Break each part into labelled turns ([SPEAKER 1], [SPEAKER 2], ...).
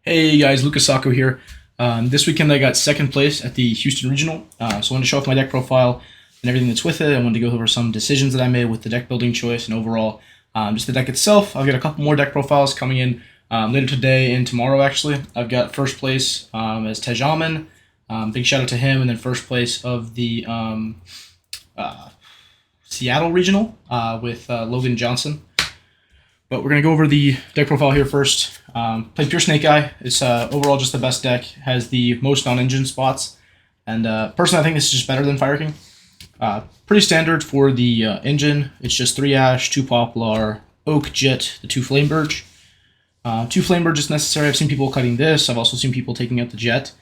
[SPEAKER 1] Hey guys, Lucas Sacco here. This weekend I got second place at the Houston Regional, so I wanted to show off my deck profile and everything that's with it. I wanted to go over some decisions that I made with the deck building choice and overall just the deck itself. I've got a couple more deck profiles coming in later today and tomorrow actually. I've got first place as Tejaman, big shout out to him, and then first place of the Seattle Regional with Logan Johnson. But we're going to go over the deck profile here first. Played Pure Snake Eye. It's overall just the best deck. Has the most non-engine spots. And personally, I think this is just better than Fire King. Pretty standard for the engine. It's just 3 Ash, 2 Poplar, Oak, Jet, the 2 Flame Birch. 2 Flame Birch is necessary. I've seen people cutting this. I've also seen people taking out the Jet.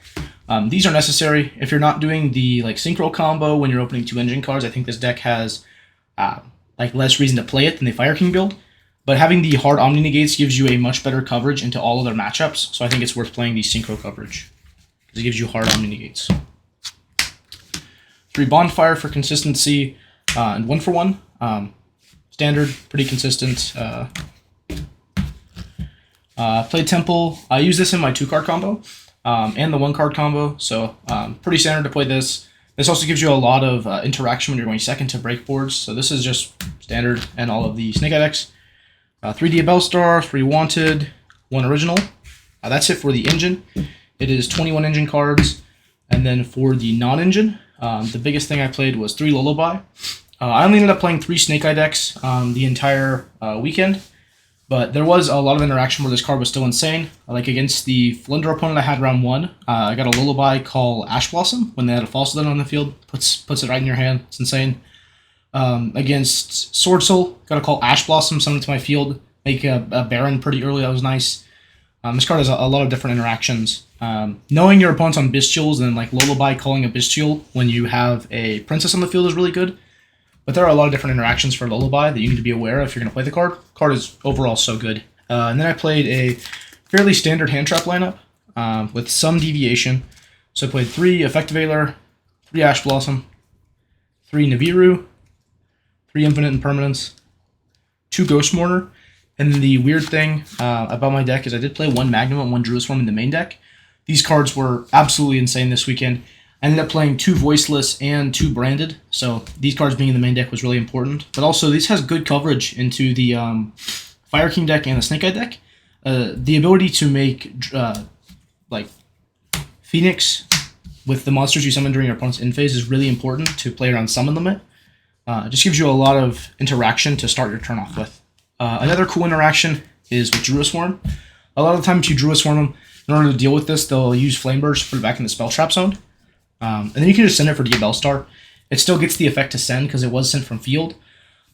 [SPEAKER 1] These are necessary. If you're not doing the Synchro combo when you're opening 2 engine cards, I think this deck has less reason to play it than the Fire King build. But having the hard Omni Negates gives you a much better coverage into all other matchups, so I think it's worth playing the Synchro coverage, because it gives you hard Omni Negates. 3 Bonfire for consistency, and 1 for 1. Standard, pretty consistent. Played Temple. I use this in my 2-card combo, and the 1-card combo, so pretty standard to play this. This also gives you a lot of interaction when you're going second to break boards, so this is just standard and all of the Snake Eye decks. 3 Diabell Star, 3 Wanted, 1 Original. That's it for the engine. It is 21 engine cards. And then for the non-engine, the biggest thing I played was 3 Lullaby. I only ended up playing 3 Snake Eye decks the entire weekend. But there was a lot of interaction where this card was still insane. Like against the Flinder opponent I had round 1, I got a Lullaby called Ash Blossom when they had a false Lyn on the field. Puts it right in your hand. It's insane. Against Sword Soul, got to call Ash Blossom, summon it to my field, make a Baron pretty early. That was nice. This card has a lot of different interactions. Knowing your opponent's on Bestials and Lullaby calling a Bestial when you have a Princess on the field is really good. But there are a lot of different interactions for Lullaby that you need to be aware of if you're going to play the card. The card is overall so good. And then I played a fairly standard hand trap lineup with some deviation. So I played 3 Effective Ailer, 3 Ash Blossom, 3 Nibiru, 3 Infinite Impermanence, 2 Ghost Mourner, and then the weird thing about my deck is I did play 1 Magnum and 1 Druid Swarm in the main deck. These cards were absolutely insane this weekend. I ended up playing 2 Voiceless and 2 Branded, so these cards being in the main deck was really important. But also, this has good coverage into the Fire King deck and the Snake Eye deck. The ability to make Phoenix with the monsters you summon during your opponent's end phase is really important to play around Summon Limit. It just gives you a lot of interaction to start your turn off with. Another cool interaction is with Druid Swarm. A lot of the time, if you Druid Swarm them, in order to deal with this, they'll use Flame Burst to put it back in the Spell Trap zone. And then you can just send it for Diabell Star. It still gets the effect to send because it was sent from field.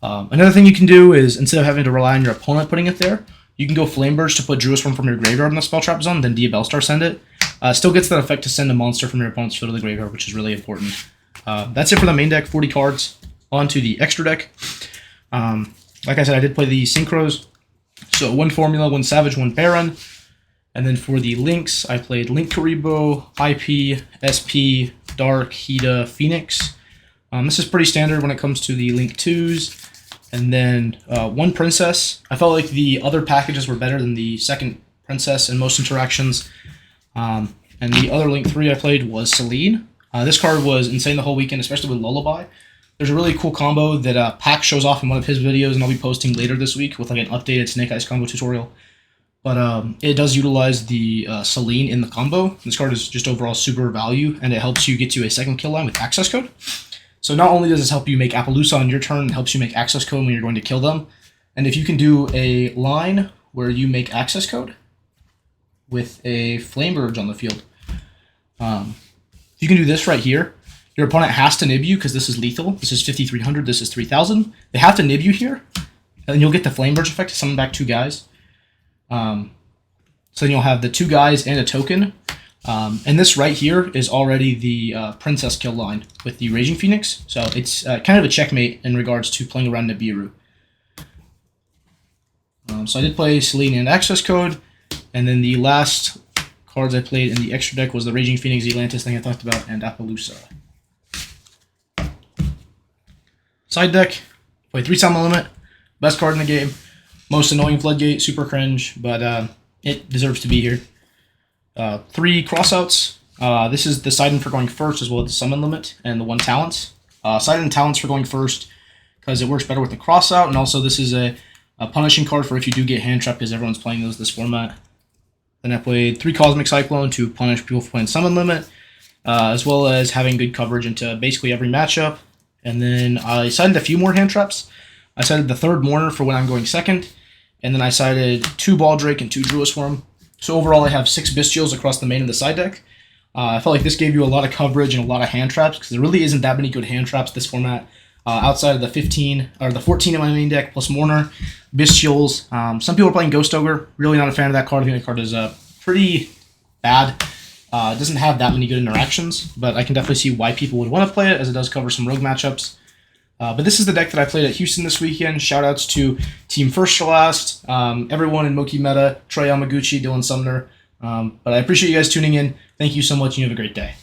[SPEAKER 1] Another thing you can do is, instead of having to rely on your opponent putting it there, you can go Flame Burst to put Druid Swarm from your graveyard in the Spell Trap zone, then Diabell Star send it. Still gets that effect to send a monster from your opponent's field to the graveyard, which is really important. That's it for the main deck, 40 cards. On to the extra deck. Like I said, I did play the Synchros. So 1 Formula, 1 Savage, 1 Baron. And then for the Links, I played Link Karibo, IP, SP, Dark, Hida, Phoenix. This is pretty standard when it comes to the Link 2s. And then 1 Princess. I felt like the other packages were better than the second Princess in most interactions. And the other Link 3 I played was Celine. This card was insane the whole weekend, especially with Lullaby. There's a really cool combo that Pac shows off in one of his videos, and I'll be posting later this week with an updated Snake Eyes combo tutorial. But it does utilize the Celine in the combo. This card is just overall super value, and it helps you get to a second kill line with access code. So not only does this help you make Appaloosa on your turn, it helps you make access code when you're going to kill them. And if you can do a line where you make access code with a Flame Burge on the field, you can do this right here. Your opponent has to nib you because this is lethal. This is 5,300, this is 3,000. They have to nib you here, and then you'll get the Flame Burge effect to summon back 2 guys. So then you'll have the 2 guys and a token. And this right here is already the Princess kill line with the Raging Phoenix. So it's kind of a checkmate in regards to playing around Nibiru. So I did play Celine and Access Code, and then the last cards I played in the extra deck was the Raging Phoenix Atlantis thing I talked about, and Appaloosa. Side deck, play 3 Summon Limit, best card in the game, most annoying Floodgate, super cringe, but it deserves to be here. 3 crossouts. This is the Sidon for going first, as well as the summon limit and the 1 talents. Sidon talents for going first because it works better with the crossout, and also this is a punishing card for if you do get hand trapped, because everyone's playing those this format. Then I played 3 Cosmic Cyclone to punish people for playing summon limit, as well as having good coverage into basically every matchup. And then I sided a few more hand traps. I sided the 3rd Mourner for when I'm going second, and then I sided 2 Baldrake and 2 Druid Swarm. So overall I have 6 Bestials across the main of the side deck. I felt like this gave you a lot of coverage and a lot of hand traps, because there really isn't that many good hand traps this format. Outside of the 15 or the 14 in my main deck plus Mourner, Bestials. Some people are playing Ghost Ogre. Really not a fan of that card. I think that card is pretty bad. It doesn't have that many good interactions, but I can definitely see why people would want to play it, as it does cover some rogue matchups. But this is the deck that I played at Houston this weekend. Shoutouts to Team First to Last, everyone in Moki Meta, Troy Yamaguchi, Dylan Sumner. But I appreciate you guys tuning in. Thank you so much, and you have a great day.